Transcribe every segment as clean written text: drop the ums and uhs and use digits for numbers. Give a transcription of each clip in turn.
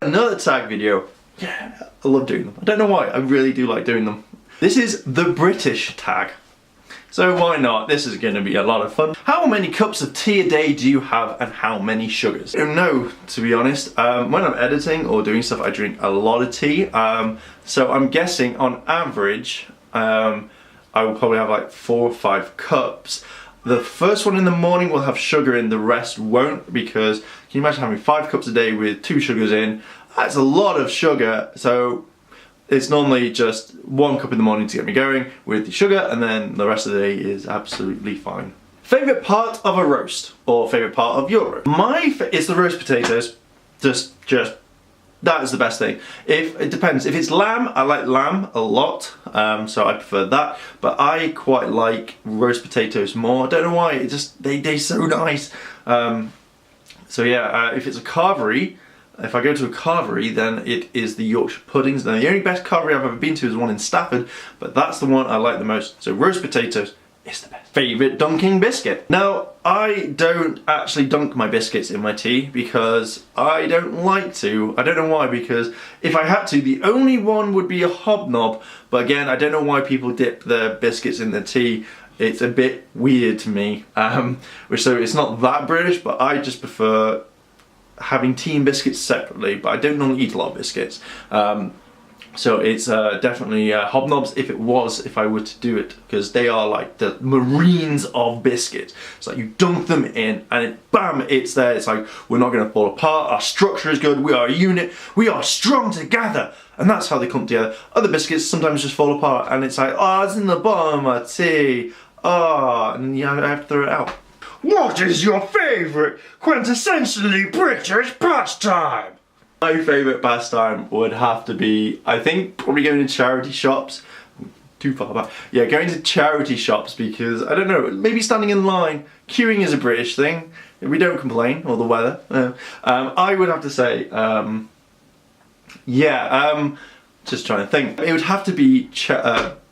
Another tag video. Yeah, I love doing them. I don't know why, I really do like doing them. This is the British tag. So why not? This is going to be a lot of fun. How many cups of tea a day do you have and how many sugars? I don't know, to be honest. When I'm editing or doing stuff, I drink a lot of tea. So I'm guessing on average, I will probably have like 4 or 5 cups. The first one in the morning will have sugar in, the rest won't, because can you imagine having 5 cups a day with 2 sugars in? That's a lot of sugar. So it's normally just 1 cup in the morning to get me going with the sugar, and then the rest of the day is absolutely fine. Favourite part of a roast, or favourite part of your roast? It's the roast potatoes. Just that is the best thing. It depends. If it's lamb, I like lamb a lot, so I prefer that. But I quite like roast potatoes more. I don't know why. They taste so nice. So yeah, if it's a carvery. If I go to a carvery, then it is the Yorkshire puddings. Now, the only best carvery I've ever been to is one in Stafford, but that's the one I like the most. So roast potatoes is the best. Favourite dunking biscuit? Now, I don't actually dunk my biscuits in my tea because I don't like to. I don't know why, because if I had to, the only one would be a hobnob. But again, I don't know why people dip their biscuits in their tea. It's a bit weird to me. So it's not that British, but I just prefer having tea and biscuits separately, but I don't normally eat a lot of biscuits. So it's definitely hobnobs if I were to do it, because they are like the marines of biscuits. It's like you dunk them in and bam, it's there. It's like, we're not going to fall apart, our structure is good, we are a unit, we are strong together. And that's how they come together. Other biscuits sometimes just fall apart and it's like, oh, it's in the bottom of my tea. Oh, and I have to throw it out. What is your favourite quintessentially British pastime? My favourite pastime would have to be, I think, probably going to charity shops. Too far back. Yeah, going to charity shops because, I don't know, maybe standing in line. Queuing is a British thing. We don't complain, or the weather. I would have to say, just trying to think. It would have to be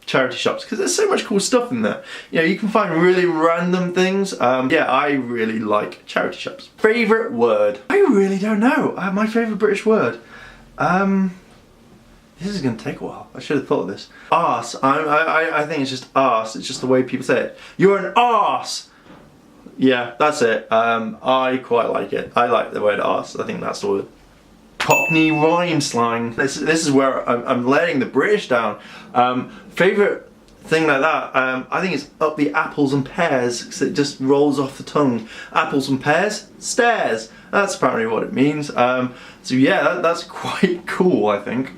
charity shops, because there's so much cool stuff in there. You know, you can find really random things. Yeah, I really like charity shops. Favourite word? I really don't know. My favourite British word? This is going to take a while. I should have thought of this. Arse. I think it's just arse. It's just the way people say it. You're an arse! Yeah, that's it. I quite like it. I like the word arse. I think that's the word. Cockney rhyme slang. This is where I'm laying the British down. Favourite thing like that, I think it's up the apples and pears, because it just rolls off the tongue. Apples and pears, stairs. That's apparently what it means. So yeah, that's quite cool, I think.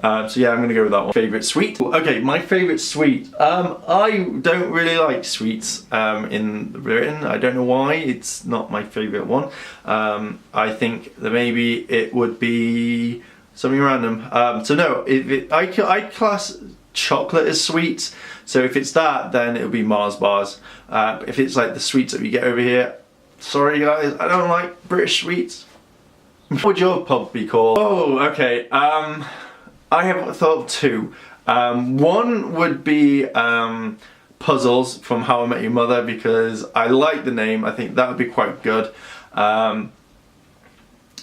So yeah, I'm gonna go with that one. Favourite sweet? Okay, my favourite sweet. I don't really like sweets in Britain. I don't know why. It's not my favourite one. I think that maybe it would be something random. So no, I class chocolate as sweets. So if it's that, then it would be Mars bars. If it's like the sweets that we get over here, sorry guys, I don't like British sweets. What would your pub be called? Oh, okay. I have thought of 2. One would be Puzzles from How I Met Your Mother, because I like the name. I think that would be quite good. Actually,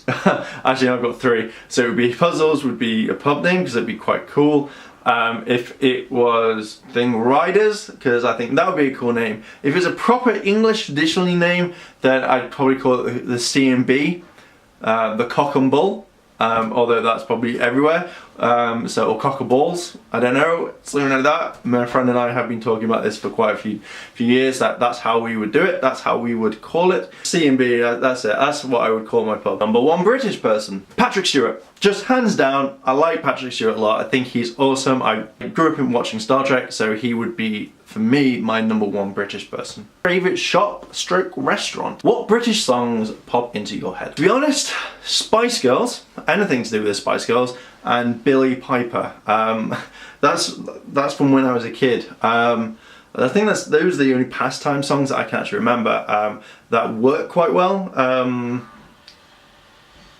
I've got 3. So it would be Puzzles would be a pub name, because it'd be quite cool. If it was Riders, because I think that would be a cool name. If it's a proper English traditionally name, then I'd probably call it the C&B, the Cock and Bull. Although that's probably everywhere. Or cock and balls, I don't know, something like that. My friend and I have been talking about this for quite a few years. That's how we would do it. That's how we would call it. C&B, that's it. That's what I would call my pub. Number 1 British person, Patrick Stewart. Just hands down, I like Patrick Stewart a lot. I think he's awesome. I grew up in watching Star Trek, so he would be, for me, my number 1 British person. Favourite shop / restaurant? What British songs pop into your head? To be honest, Spice Girls, anything to do with the Spice Girls, and Billy Piper. That's from when I was a kid. I think those are the only pastime songs that I can actually remember that work quite well.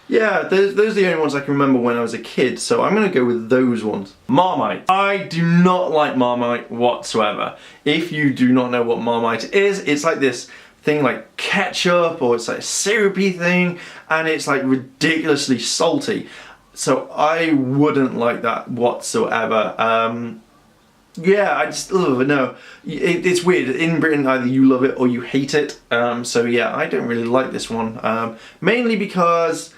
Yeah, those are the only ones I can remember when I was a kid, so I'm going to go with those ones. Marmite. I do not like Marmite whatsoever. If you do not know what Marmite is, it's like this thing like ketchup, or it's like a syrupy thing, and it's like ridiculously salty. So I wouldn't like that whatsoever. Yeah, I just, no. It's weird. In Britain, either you love it or you hate it. So yeah, I don't really like this one. Mainly because,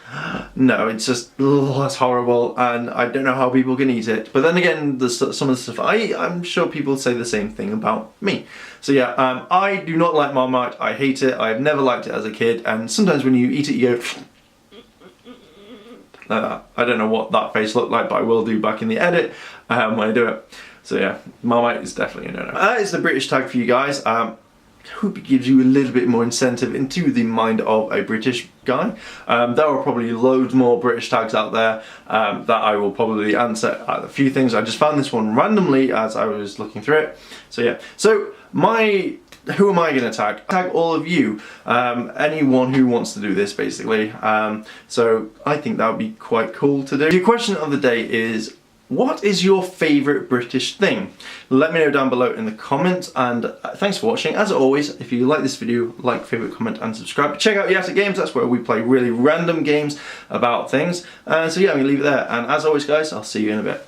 no, it's just, it's horrible, and I don't know how people can eat it. But then again, some of the stuff, I'm sure people say the same thing about me. So yeah, I do not like Marmite. I hate it. I've never liked it as a kid, and sometimes when you eat it, you go like that. I don't know what that face looked like, but I will do back in the edit when I do it. So yeah, Marmite is definitely a no-no. That is the British tag for you guys. Hope it gives you a little bit more incentive into the mind of a British guy. There are probably loads more British tags out there that I will probably answer a few things. I just found this one randomly as I was looking through it. So yeah, so who am I going to tag? Tag all of you, anyone who wants to do this basically. So I think that would be quite cool to do. Your question of the day is, what is your favourite British thing? Let me know down below in the comments, and thanks for watching. As always, if you like this video, like, favourite, comment and subscribe. Check out Yatta Games, that's where we play really random games about things. So yeah, I'm going to leave it there, and as always guys, I'll see you in a bit.